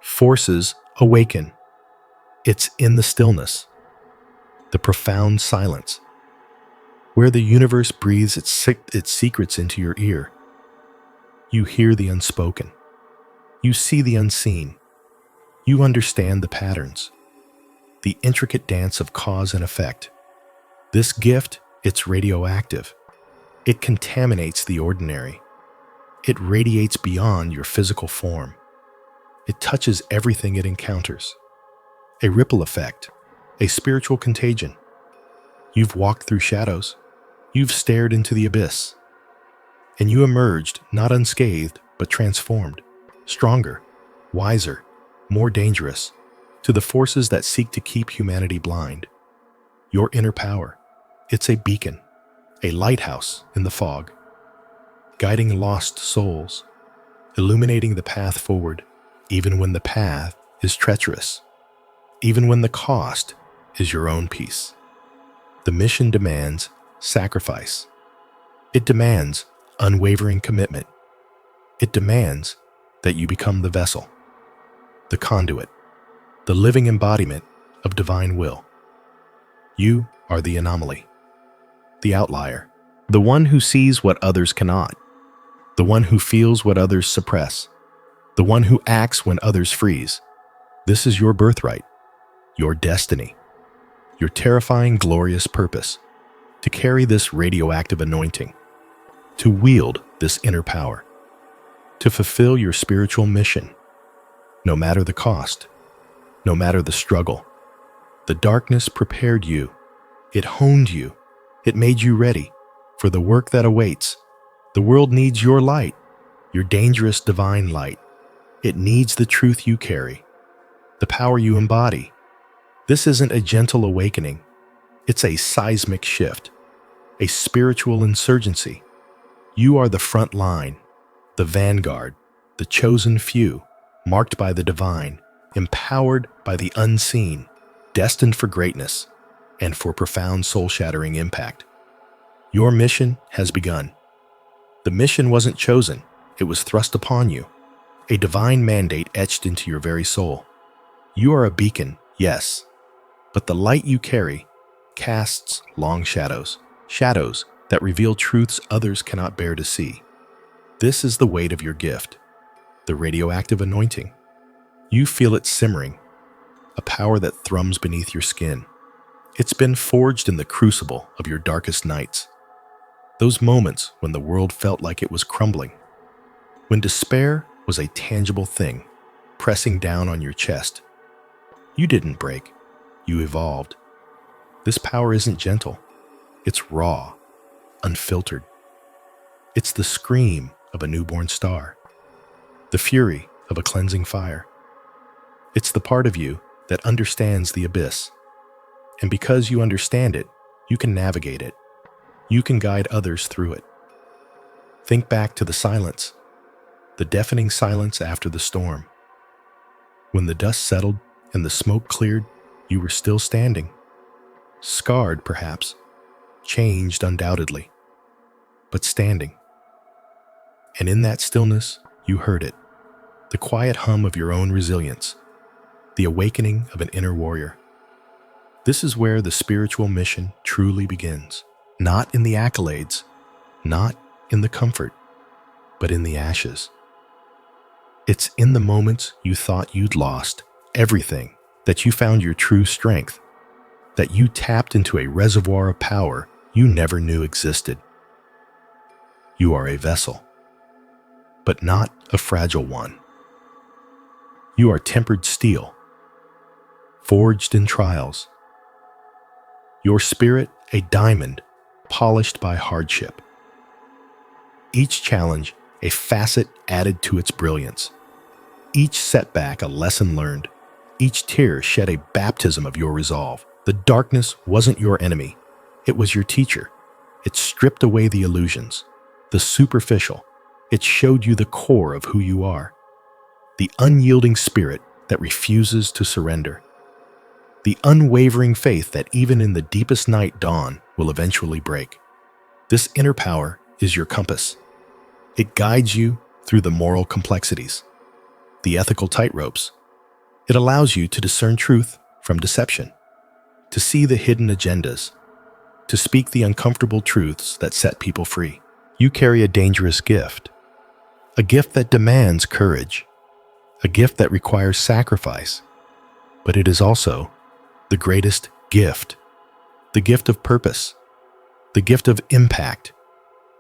forces awaken. It's in the stillness, the profound silence, where the universe breathes its secrets into your ear. You hear the unspoken. You see the unseen. You understand the patterns, the intricate dance of cause and effect. This gift, it's radioactive. It contaminates the ordinary. It radiates beyond your physical form. It touches everything it encounters. A ripple effect, a spiritual contagion. You've walked through shadows. You've stared into the abyss. And you emerged not unscathed, but transformed, stronger, wiser, more dangerous, to the forces that seek to keep humanity blind. Your inner power, it's a beacon, a lighthouse in the fog, guiding lost souls, illuminating the path forward, even when the path is treacherous, even when the cost is your own peace. The mission demands sacrifice. It demands unwavering commitment. It demands that you become the vessel, the conduit, the living embodiment of divine will. You are the anomaly, the outlier, the one who sees what others cannot, the one who feels what others suppress, the one who acts when others freeze. This is your birthright, your destiny, your terrifying, glorious purpose, to carry this radioactive anointing, to wield this inner power, to fulfill your spiritual mission, no matter the cost, no matter the struggle. The darkness prepared you. It honed you. It made you ready for the work that awaits. The world needs your light, your dangerous divine light. It needs the truth you carry, the power you embody. This isn't a gentle awakening. It's a seismic shift, a spiritual insurgency. You are the front line, the vanguard, the chosen few, marked by the divine, empowered by the unseen, destined for greatness and for profound soul-shattering impact. Your mission has begun. The mission wasn't chosen, it was thrust upon you, a divine mandate etched into your very soul. You are a beacon, yes, but the light you carry casts long shadows, shadows that reveal truths others cannot bear to see. This is the weight of your gift, the radioactive anointing. You feel it simmering, a power that thrums beneath your skin. It's been forged in the crucible of your darkest nights. Those moments when the world felt like it was crumbling, when despair was a tangible thing, pressing down on your chest. You didn't break, you evolved. This power isn't gentle, it's raw, unfiltered. It's the scream of a newborn star, the fury of a cleansing fire. It's the part of you that understands the abyss. And because you understand it, you can navigate it. You can guide others through it. Think back to the silence, the deafening silence after the storm. When the dust settled and the smoke cleared, you were still standing. Scarred, perhaps, changed undoubtedly, but standing. And in that stillness, you heard it, the quiet hum of your own resilience, the awakening of an inner warrior. This is where the spiritual mission truly begins, not in the accolades, not in the comfort, but in the ashes. It's in the moments you thought you'd lost everything that you found your true strength, that you tapped into a reservoir of power you never knew existed. You are a vessel, but not a fragile one. You are tempered steel, forged in trials. Your spirit, a diamond, polished by hardship. Each challenge, a facet added to its brilliance. Each setback, a lesson learned. Each tear shed a baptism of your resolve. The darkness wasn't your enemy. It was your teacher. It stripped away the illusions, the superficial. It showed you the core of who you are, the unyielding spirit that refuses to surrender. The unwavering faith that even in the deepest night dawn will eventually break. This inner power is your compass. It guides you through the moral complexities, the ethical tightropes. It allows you to discern truth from deception, to see the hidden agendas, to speak the uncomfortable truths that set people free. You carry a dangerous gift, a gift that demands courage, a gift that requires sacrifice, but it is also the greatest gift, the gift of purpose, the gift of impact,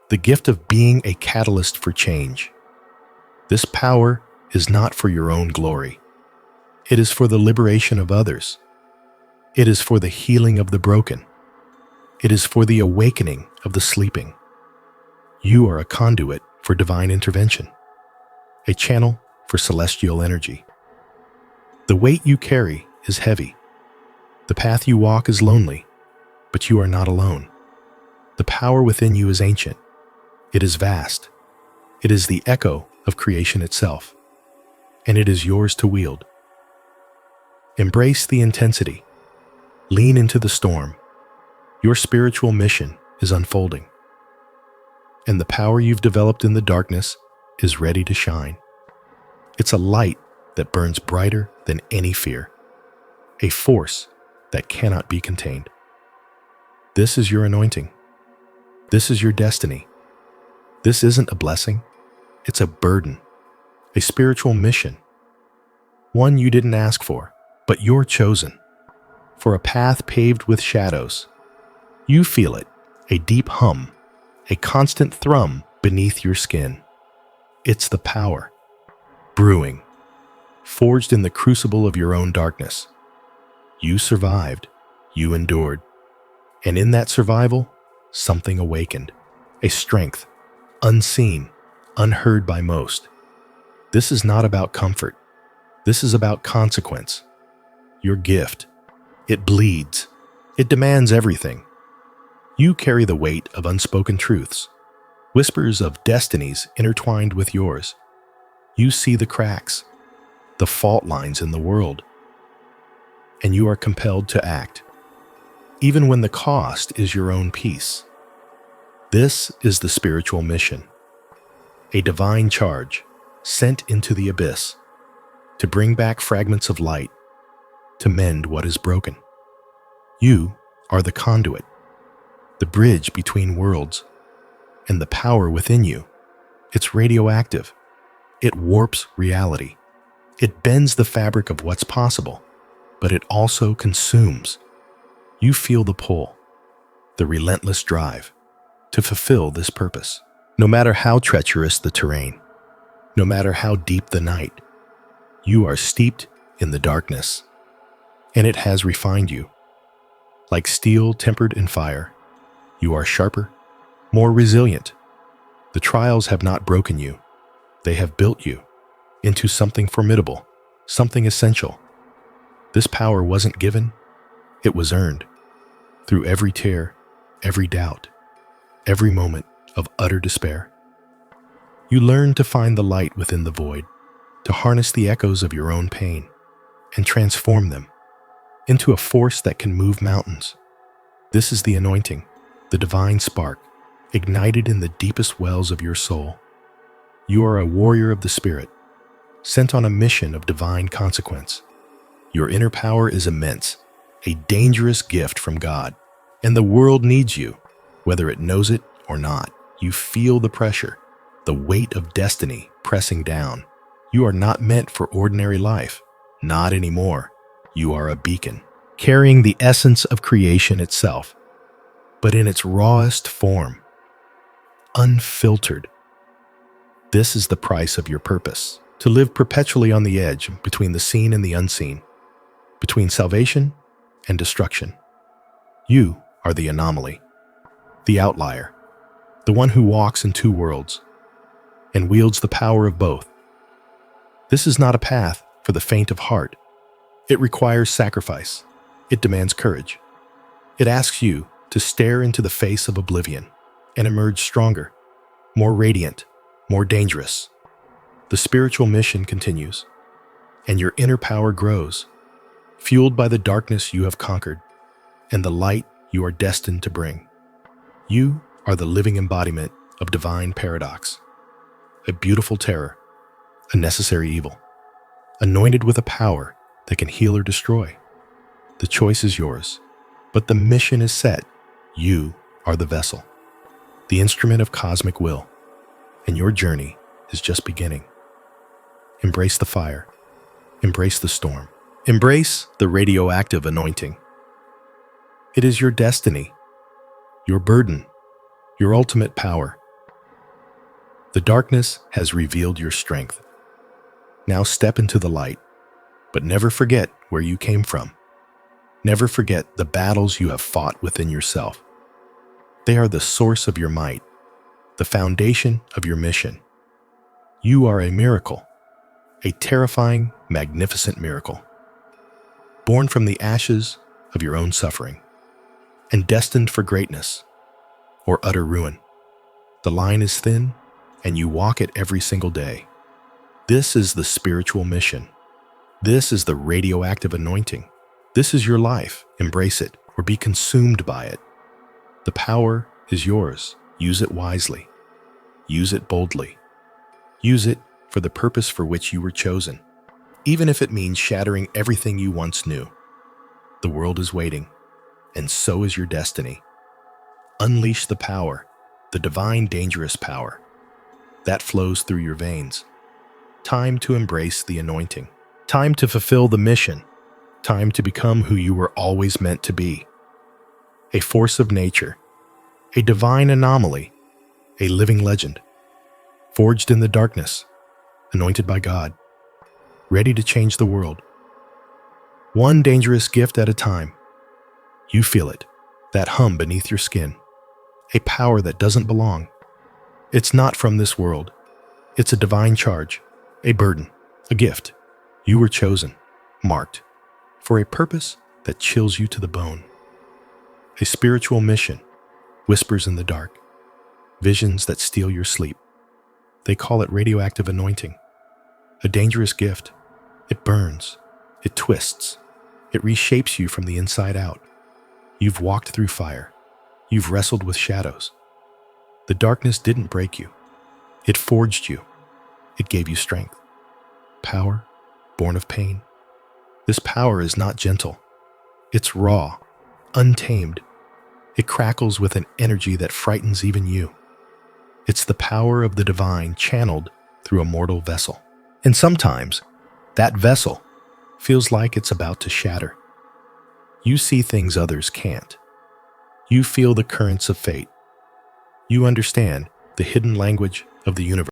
the gift of being a catalyst for change. This power is not for your own glory. It is for the liberation of others. It is for the healing of the broken. It is for the awakening of the sleeping. You are a conduit for divine intervention, a channel for celestial energy. The weight you carry is heavy. The path you walk is lonely, but you are not alone. The power within you is ancient. It is vast. It is the echo of creation itself, and it is yours to wield. Embrace the intensity. Lean into the storm. Your spiritual mission is unfolding, and the power you've developed in the darkness is ready to shine. It's a light that burns brighter than any fear, a force that cannot be contained. This is your anointing. This is your destiny. This isn't a blessing. It's a burden, a spiritual mission, one you didn't ask for, but you're chosen for a path paved with shadows. You feel it, a deep hum, a constant thrum beneath your skin. It's the power, brewing, forged in the crucible of your own darkness. You survived, you endured, and in that survival, something awakened, a strength, unseen, unheard by most. This is not about comfort. This is about consequence. Your gift, it bleeds. It demands everything. You carry the weight of unspoken truths, whispers of destinies intertwined with yours. You see the cracks, the fault lines in the world, and you are compelled to act, even when the cost is your own peace. This is the spiritual mission, a divine charge sent into the abyss to bring back fragments of light, to mend what is broken. You are the conduit, the bridge between worlds, and the power within you. It's radioactive. It warps reality. It bends the fabric of what's possible, but it also consumes. You feel the pull, the relentless drive to fulfill this purpose. No matter how treacherous the terrain, no matter how deep the night, you are steeped in the darkness, and it has refined you. Like steel tempered in fire, you are sharper, more resilient. The trials have not broken you. They have built you into something formidable, something essential. This power wasn't given, it was earned. Through every tear, every doubt, every moment of utter despair. You learn to find the light within the void, to harness the echoes of your own pain, and transform them into a force that can move mountains. This is the anointing, the divine spark, ignited in the deepest wells of your soul. You are a warrior of the spirit, sent on a mission of divine consequence. Your inner power is immense, a dangerous gift from God, and the world needs you, whether it knows it or not. You feel the pressure, the weight of destiny pressing down. You are not meant for ordinary life, not anymore. You are a beacon, carrying the essence of creation itself, but in its rawest form, unfiltered. This is the price of your purpose, to live perpetually on the edge between the seen and the unseen, between salvation and destruction. You are the anomaly, the outlier, the one who walks in two worlds and wields the power of both. This is not a path for the faint of heart. It requires sacrifice. It demands courage. It asks you to stare into the face of oblivion and emerge stronger, more radiant, more dangerous. The spiritual mission continues, and your inner power grows. fueled by the darkness you have conquered and the light you are destined to bring. You are the living embodiment of divine paradox, a beautiful terror, a necessary evil, anointed with a power that can heal or destroy. The choice is yours, but the mission is set. You are the vessel, the instrument of cosmic will, and your journey is just beginning. Embrace the fire. Embrace the storm. Embrace the radioactive anointing. It is your destiny, your burden, your ultimate power. The darkness has revealed your strength. Now step into the light, but never forget where you came from. Never forget the battles you have fought within yourself. They are the source of your might, the foundation of your mission. You are a miracle, a terrifying, magnificent miracle, born from the ashes of your own suffering, and destined for greatness or utter ruin. The line is thin, and you walk it every single day. This is the spiritual mission. This is the radioactive anointing. This is your life. Embrace it or be consumed by it. The power is yours. Use it wisely. Use it boldly. Use it for the purpose for which you were chosen, even if it means shattering everything you once knew. The world is waiting, and so is your destiny. Unleash the power, the divine dangerous power that flows through your veins. Time to embrace the anointing. Time to fulfill the mission. Time to become who you were always meant to be. A force of nature, a divine anomaly, a living legend, forged in the darkness, anointed by God, ready to change the world. One dangerous gift at a time. You feel it, that hum beneath your skin, a power that doesn't belong. It's not from this world. It's a divine charge, a burden, a gift. You were chosen, marked, for a purpose that chills you to the bone. A spiritual mission, whispers in the dark, visions that steal your sleep. They call it radioactive anointing. A dangerous gift. It burns, it twists, it reshapes you from the inside out. You've walked through fire. You've wrestled with shadows. The darkness didn't break you. It forged you. It gave you strength. Power, born of pain. This power is not gentle. It's raw, untamed. It crackles with an energy that frightens even you. It's the power of the divine channeled through a mortal vessel. And sometimes, that vessel feels like it's about to shatter. You see things others can't. You feel the currents of fate. You understand the hidden language of the universe.